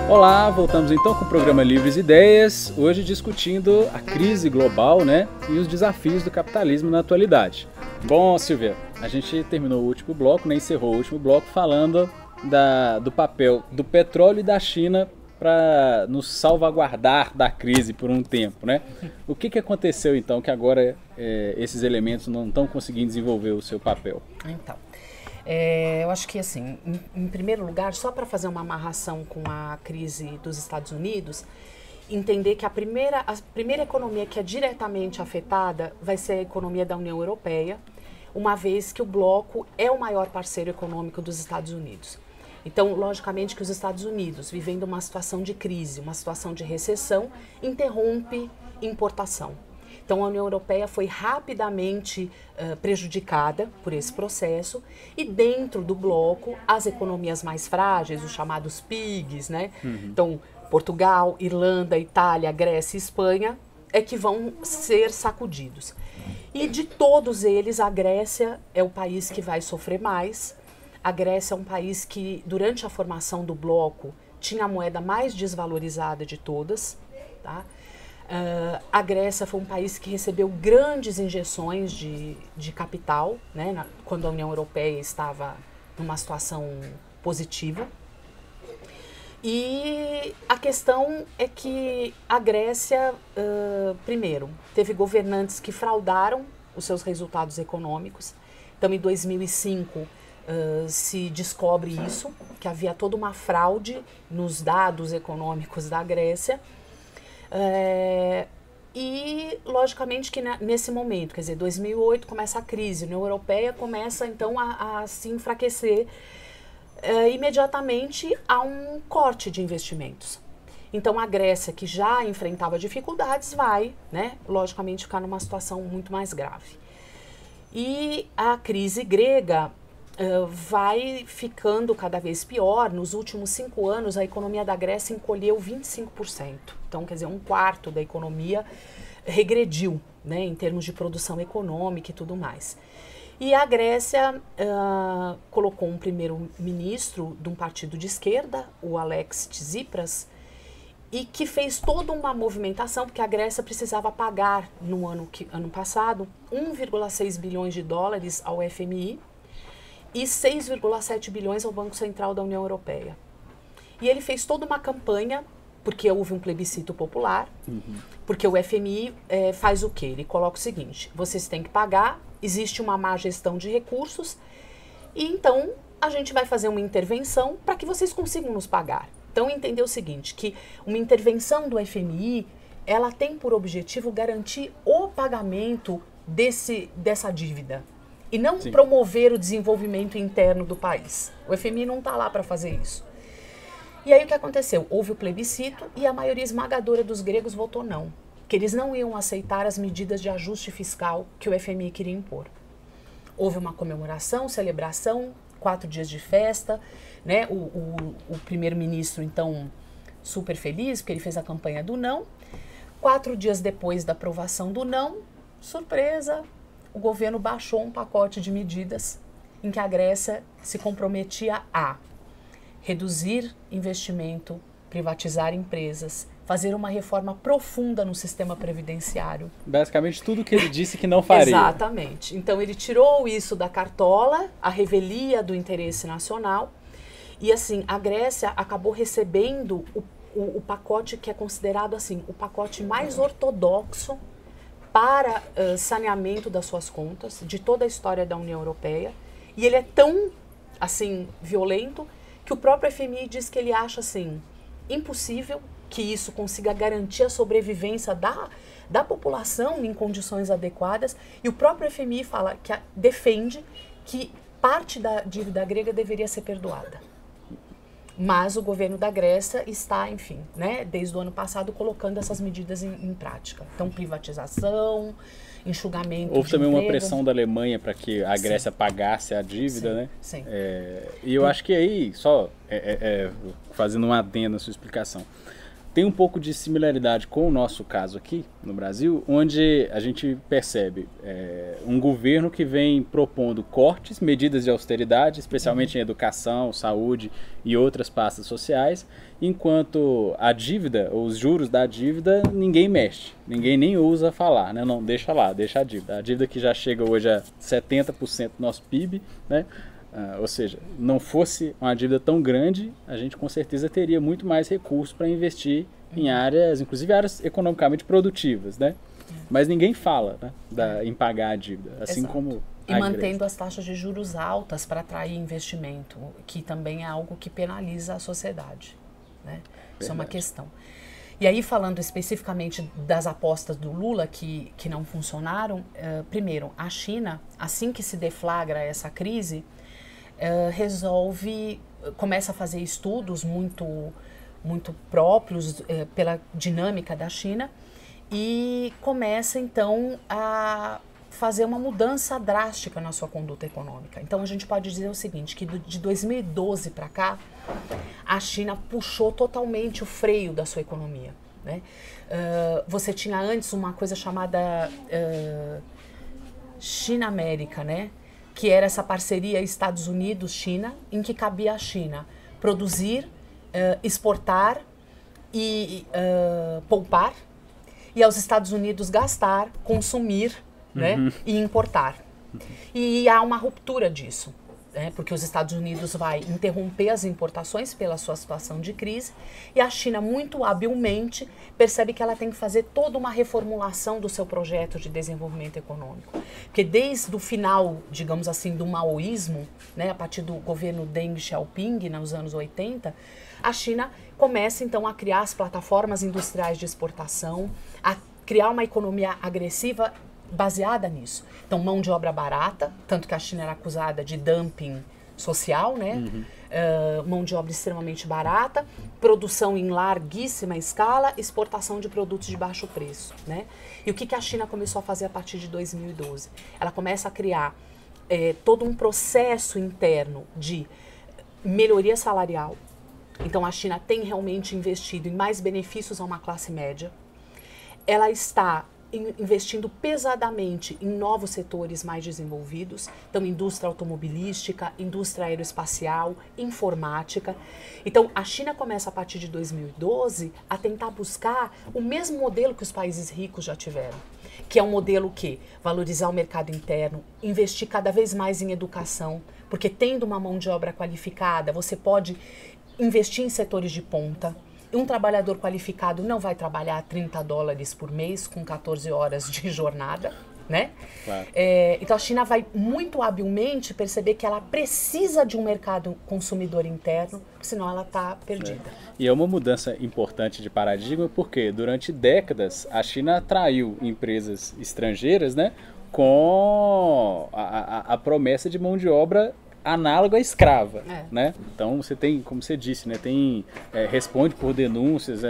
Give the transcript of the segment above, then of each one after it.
Olá, voltamos então com o programa Livres Ideias, hoje discutindo a crise global, né, e os desafios do capitalismo na atualidade. Bom, Silvia, a gente terminou o último bloco, né, encerrou o último bloco falando do papel do petróleo e da China para nos salvaguardar da crise por um tempo, né? O que aconteceu então que agora esses elementos não estão conseguindo desenvolver o seu papel? Então, eu acho que assim, em primeiro lugar, só para fazer uma amarração com a crise dos Estados Unidos, entender que a primeira economia que é diretamente afetada vai ser a economia da União Europeia, uma vez que o bloco é o maior parceiro econômico dos Estados Unidos. Então, logicamente que os Estados Unidos, vivendo uma situação de crise, uma situação de recessão, interrompe importação. Então, a União Europeia foi rapidamente prejudicada por esse processo e dentro do bloco, as economias mais frágeis, os chamados PIGs, né? Então, Portugal, Irlanda, Itália, Grécia e Espanha é que vão ser sacudidos. E de todos eles, a Grécia é o país que vai sofrer mais. A Grécia é um país que, durante a formação do bloco, tinha a moeda mais desvalorizada de todas, tá? A Grécia foi um país que recebeu grandes injeções de capital, né, quando a União Europeia estava numa situação positiva. E a questão é que a Grécia, primeiro, teve governantes que fraudaram os seus resultados econômicos. Então, em 2005, se descobre isso, que havia toda uma fraude nos dados econômicos da Grécia. E, logicamente, que nesse momento, quer dizer, 2008 começa a crise, a União Europeia começa, então, a se enfraquecer. Imediatamente há um corte de investimentos. Então, a Grécia, que já enfrentava dificuldades, vai, né, logicamente, ficar numa situação muito mais grave. E a crise grega vai ficando cada vez pior. Nos últimos 5 anos, a economia da Grécia encolheu 25%. Então, quer dizer, 1/4 da economia regrediu, né, em termos de produção econômica e tudo mais. E a Grécia colocou um primeiro-ministro de um partido de esquerda, o Alexis Tsipras, e que fez toda uma movimentação, porque a Grécia precisava pagar no ano passado 1,6 bilhões de dólares ao FMI, e 6,7 bilhões ao Banco Central da União Europeia. E ele fez toda uma campanha, porque houve um plebiscito popular, porque o FMI faz o quê? Ele coloca o seguinte: vocês têm que pagar, existe uma má gestão de recursos, e então a gente vai fazer uma intervenção para que vocês consigam nos pagar. Então, entender o seguinte, que uma intervenção do FMI, ela tem por objetivo garantir o pagamento dessa dívida. E não Sim. promover o desenvolvimento interno do país. O FMI não está lá para fazer isso. E aí o que aconteceu? Houve o plebiscito e a maioria esmagadora dos gregos votou não. Que eles não iam aceitar as medidas de ajuste fiscal que o FMI queria impor. Houve uma comemoração, celebração, 4 dias de festa, né? O primeiro-ministro, então, super feliz, porque ele fez a campanha do não. 4 dias depois da aprovação do não, surpresa, o governo baixou um pacote de medidas em que a Grécia se comprometia a reduzir investimento, privatizar empresas, fazer uma reforma profunda no sistema previdenciário. Basicamente tudo que ele disse que não faria. Exatamente. Então ele tirou isso da cartola, a revelia do interesse nacional, e assim, a Grécia acabou recebendo o pacote que é considerado assim, o pacote mais ortodoxo para saneamento das suas contas, de toda a história da União Europeia. E ele é tão, assim, violento, que o próprio FMI diz que ele acha, assim, impossível que isso consiga garantir a sobrevivência da população em condições adequadas. E o próprio FMI fala que defende que parte da dívida grega deveria ser perdoada. Mas o governo da Grécia está, enfim, né, desde o ano passado, colocando essas medidas em prática. Então, privatização, enxugamento Houve de também uma emprego. pressão da Alemanha para que a Grécia pagasse a dívida, Sim, né? sim. E eu acho que aí, só fazendo um adendo na sua explicação, tem um pouco de similaridade com o nosso caso aqui no Brasil, onde a gente percebe um governo que vem propondo cortes, medidas de austeridade, especialmente em educação, saúde e outras pastas sociais, enquanto a dívida, ou os juros da dívida, ninguém mexe, ninguém nem ousa falar, né? Não, deixa lá, deixa a dívida que já chega hoje a 70% do nosso PIB, né? Ou seja, não fosse uma dívida tão grande, a gente com certeza teria muito mais recursos para investir em áreas, inclusive áreas economicamente produtivas, né? Mas ninguém fala, né, em pagar a dívida, assim Exato. como E a mantendo igreja. as taxas de juros altas para atrair investimento, que também é algo que penaliza a sociedade, né? Isso é uma questão. E aí, falando especificamente das apostas do Lula que não funcionaram, primeiro, a China, assim que se deflagra essa crise, começa a fazer estudos muito próprios pela dinâmica da China e começa então a fazer uma mudança drástica na sua conduta econômica. Então a gente pode dizer o seguinte, que de 2012 para cá, a China puxou totalmente o freio da sua economia, né? Você tinha antes uma coisa chamada China-América, né? Que era essa parceria Estados Unidos-China, em que cabia a China produzir, exportar e poupar, e aos Estados Unidos gastar, consumir, né, e importar. E há uma ruptura disso, né, porque os Estados Unidos vai interromper as importações pela sua situação de crise, e a China, muito habilmente, percebe que ela tem que fazer toda uma reformulação do seu projeto de desenvolvimento econômico. Porque desde o final, digamos assim, do maoísmo, né, a partir do governo Deng Xiaoping, nos anos 80, a China começa então a criar as plataformas industriais de exportação, a criar uma economia agressiva baseada nisso. Então, mão de obra barata, tanto que a China era acusada de dumping social, né? Mão de obra extremamente barata, produção em larguíssima escala, exportação de produtos de baixo preço, né? E o que a China começou a fazer a partir de 2012? Ela começa a criar todo um processo interno de melhoria salarial. Então, a China tem realmente investido em mais benefícios a uma classe média. Ela está investindo pesadamente em novos setores mais desenvolvidos, então indústria automobilística, indústria aeroespacial, informática. Então a China começa a partir de 2012 a tentar buscar o mesmo modelo que os países ricos já tiveram, que é um modelo que valorizar o mercado interno, investir cada vez mais em educação, porque tendo uma mão de obra qualificada, você pode investir em setores de ponta. Um trabalhador qualificado não vai trabalhar $30 por mês com 14 horas de jornada, né? Claro. Então a China vai muito habilmente perceber que ela precisa de um mercado consumidor interno, senão ela está perdida. E é uma mudança importante de paradigma porque durante décadas a China atraiu empresas estrangeiras, né, com a promessa de mão de obra análogo à escrava, né? Então você tem, como você disse, né, responde por denúncias,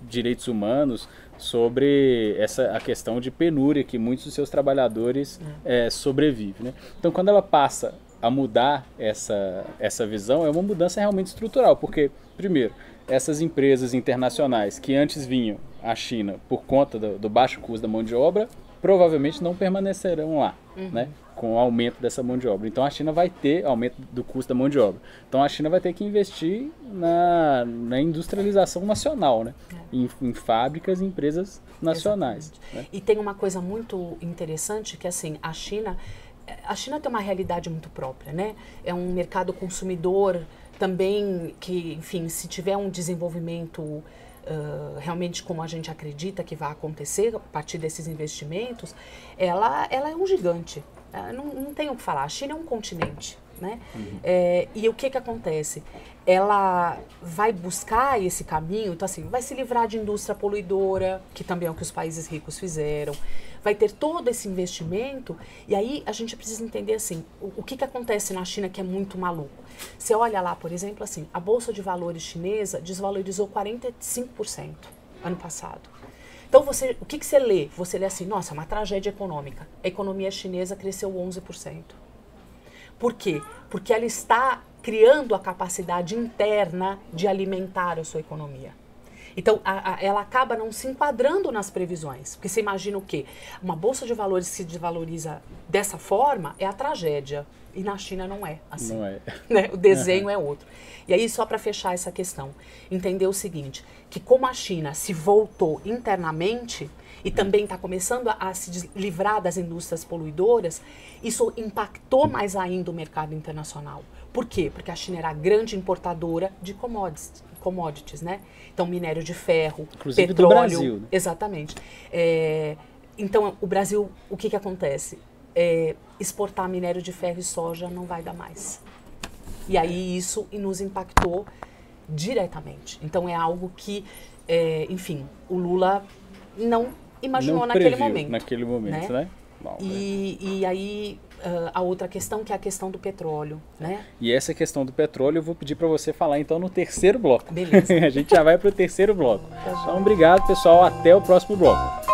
direitos humanos sobre a questão de penúria que muitos dos seus trabalhadores sobrevivem, né? Então quando ela passa a mudar essa visão, é uma mudança realmente estrutural, porque primeiro, essas empresas internacionais que antes vinham à China por conta do baixo custo da mão de obra, provavelmente não permanecerão lá, né, com o aumento dessa mão de obra. Então a China vai ter aumento do custo da mão de obra. Então a China vai ter que investir na industrialização nacional, né, em fábricas e empresas nacionais. Né? E tem uma coisa muito interessante que assim, a China tem uma realidade muito própria, né? É um mercado consumidor também que, enfim, se tiver um desenvolvimento realmente como a gente acredita que vai acontecer a partir desses investimentos, ela é um gigante. Não tem o que falar. A China é um continente, né? E o que acontece? Ela vai buscar esse caminho, então assim, vai se livrar de indústria poluidora, que também é o que os países ricos fizeram, vai ter todo esse investimento, e aí a gente precisa entender assim, o que acontece na China que é muito maluco. Você olha lá, por exemplo, assim, a Bolsa de Valores chinesa desvalorizou 45% ano passado. Então, o que você lê? Você lê assim, nossa, uma tragédia econômica. A economia chinesa cresceu 11%. Por quê? Porque ela está criando a capacidade interna de alimentar a sua economia. Então, ela acaba não se enquadrando nas previsões. Porque você imagina o quê? Uma bolsa de valores que se desvaloriza dessa forma é a tragédia. E na China não é assim. Não é. Né? O desenho é outro. E aí, só para fechar essa questão, entender o seguinte, que como a China se voltou internamente e também está começando a se livrar das indústrias poluidoras, isso impactou mais ainda o mercado internacional. Por quê? Porque a China era a grande importadora de commodities, né? Então, minério de ferro, inclusive petróleo. Do Brasil, né? Exatamente. Então, o Brasil, o que acontece? Exportar minério de ferro e soja não vai dar mais. E aí isso nos impactou diretamente. Então, é algo que, enfim, o Lula não imaginou não naquele previu momento. Naquele momento, né? Bom, e aí, a outra questão, que é a questão do petróleo, né? E essa questão do petróleo eu vou pedir para você falar então no terceiro bloco. Beleza. A gente já vai para o terceiro bloco. Então, obrigado, pessoal. Até o próximo bloco.